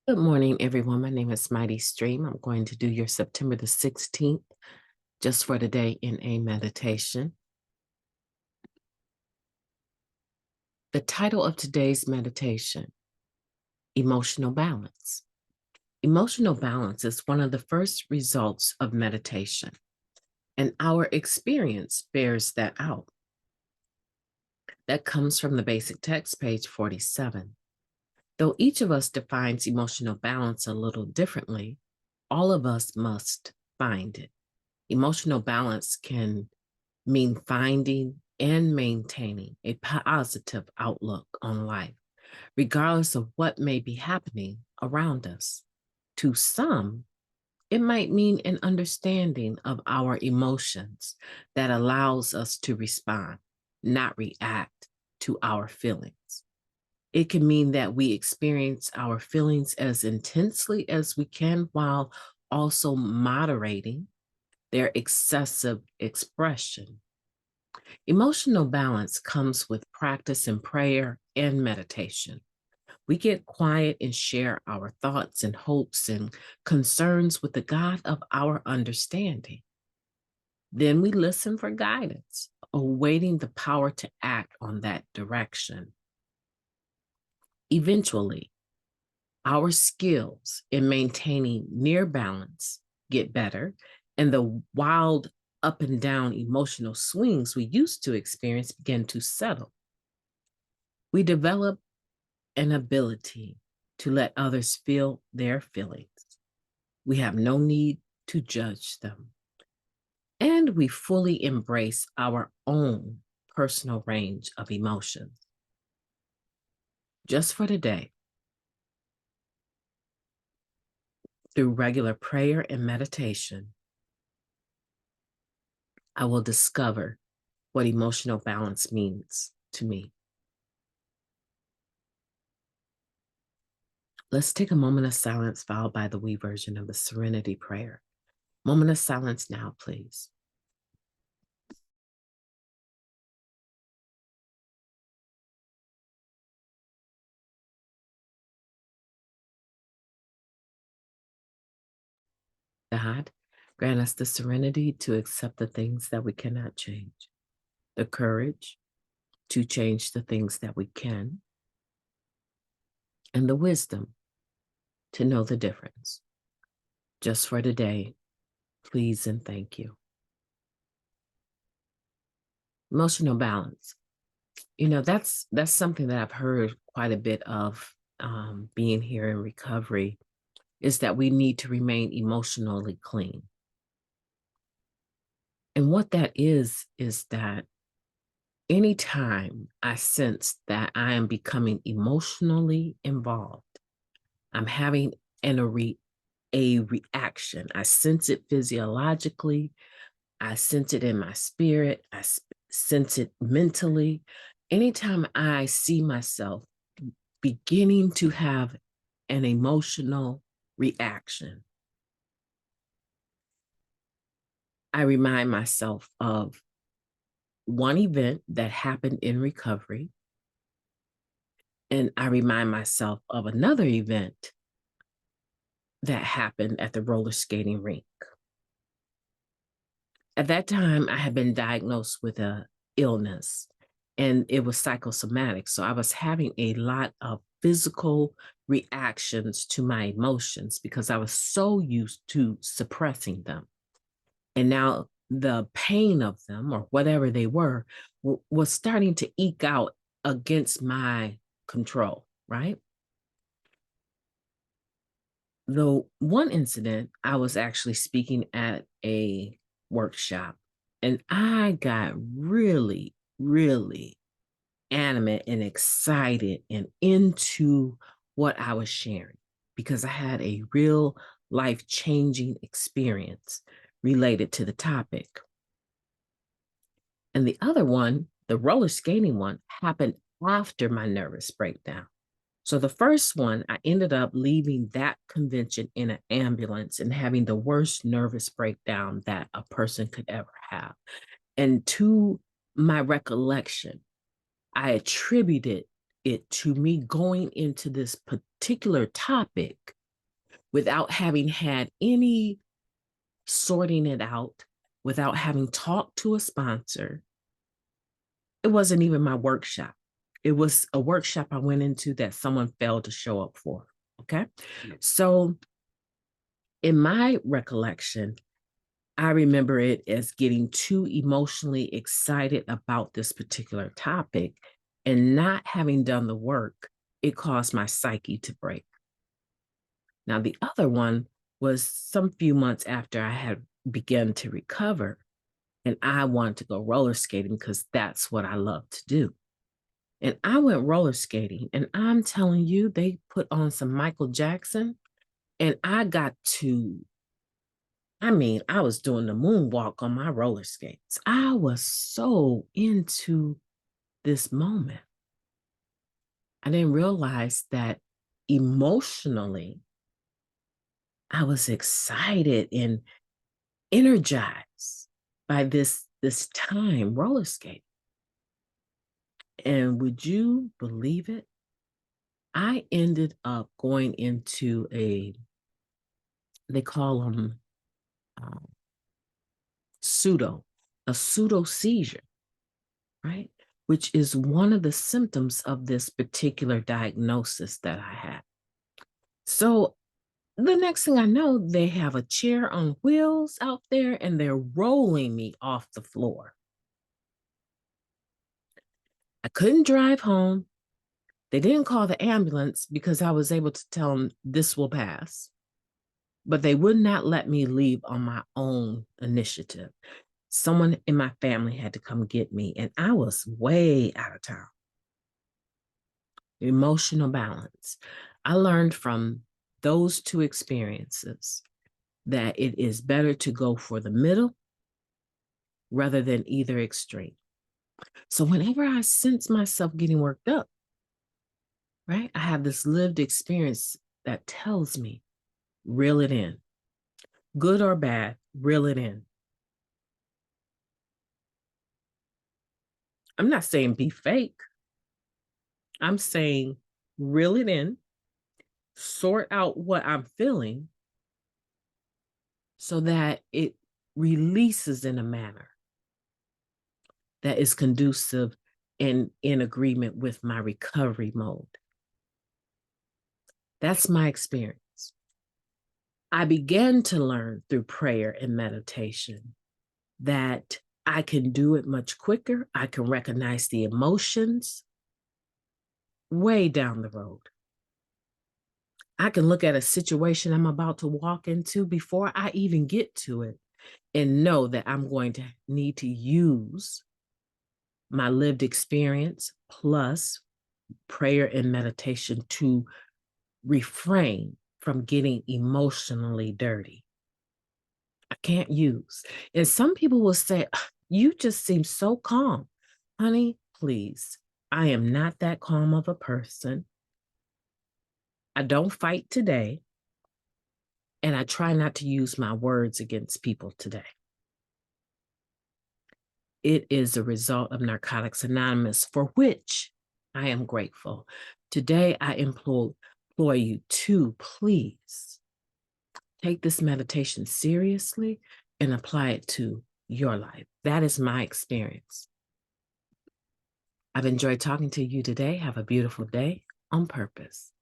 Good morning, everyone. My name is Mighty Stream. I'm going to do your September the 16th, just for today, in a meditation. The title of today's meditation, Emotional Balance. Emotional balance is one of the first results of meditation, and our experience bears that out. That comes from the basic text, page 47. Though each of us defines emotional balance a little differently, all of us must find it. Emotional balance can mean finding and maintaining a positive outlook on life, regardless of what may be happening around us. To some, it might mean an understanding of our emotions that allows us to respond, not react to our feelings. It can mean that we experience our feelings as intensely as we can while also moderating their excessive expression. Emotional balance comes with practice in prayer and meditation. We get quiet and share our thoughts and hopes and concerns with the God of our understanding. Then we listen for guidance, awaiting the power to act on that direction. Eventually, our skills in maintaining near balance get better, and the wild up and down emotional swings we used to experience begin to settle. We develop an ability to let others feel their feelings. We have no need to judge them. And we fully embrace our own personal range of emotions. Just for today, through regular prayer and meditation, I will discover what emotional balance means to me. Let's take a moment of silence, followed by the we version of the Serenity Prayer. Moment of silence now, please. God, grant us the serenity to accept the things that we cannot change, the courage to change the things that we can, and the wisdom to know the difference. Just for today, please and thank you. Emotional balance. That's something that I've heard quite a bit of, being here in recovery, is that we need to remain emotionally clean. And what that is that anytime I sense that I am becoming emotionally involved, I'm having a reaction. I sense it physiologically. I sense it in my spirit. I sense it mentally. Anytime I see myself beginning to have an emotional reaction, I remind myself of one event that happened in recovery, and I remind myself of another event that happened at the roller skating rink. At that time, I had been diagnosed with a illness, and it was psychosomatic. So I was having a lot of physical reactions to my emotions because I was so used to suppressing them. And now the pain of them, or whatever they were, was starting to eke out against my control, right? The one incident, I was actually speaking at a workshop, and I got really, really animate and excited and into what I was sharing because I had a real life-changing experience related to the topic. And the other one, the roller skating one, happened after my nervous breakdown. So the first one, I ended up leaving that convention in an ambulance and having the worst nervous breakdown that a person could ever have. And to my recollection, I attributed it to me going into this particular topic without having had any sorting it out, without having talked to a sponsor. It wasn't even my workshop. It was a workshop I went into that someone failed to show up for. Okay. So in my recollection, I remember it as getting too emotionally excited about this particular topic and not having done the work. It caused my psyche to break. Now, the other one was some few months after I had begun to recover, and I wanted to go roller skating because that's what I love to do. And I went roller skating, and I'm telling you, they put on some Michael Jackson, and I was doing the moonwalk on my roller skates. I was so into this moment. I didn't realize that emotionally, I was excited and energized by this time roller skating. And would you believe it? I ended up going into they call them a pseudo seizure, right? Which is one of the symptoms of this particular diagnosis that I had. So the next thing I know, they have a chair on wheels out there and they're rolling me off the floor. I couldn't drive home. They didn't call the ambulance because I was able to tell them this will pass, but they would not let me leave on my own initiative. Someone in my family had to come get me, and I was way out of town. Emotional balance. I learned from those two experiences that it is better to go for the middle rather than either extreme. So whenever I sense myself getting worked up, right, I have this lived experience that tells me, reel it in. Good or bad, reel it in. I'm not saying be fake. I'm saying reel it in, sort out what I'm feeling so that it releases in a manner that is conducive and in agreement with my recovery mode. That's my experience. I began to learn through prayer and meditation that I can do it much quicker. I can recognize the emotions way down the road. I can look at a situation I'm about to walk into before I even get to it and know that I'm going to need to use my lived experience plus prayer and meditation to refrain from getting emotionally dirty. I can't use. And some people will say, you just seem so calm. Honey, please, I am not that calm of a person. I don't fight today. And I try not to use my words against people today. It is a result of Narcotics Anonymous, for which I am grateful. Today, I implore you to please take this meditation seriously and apply it to your life. That is my experience. I've enjoyed talking to you today. Have a beautiful day on purpose.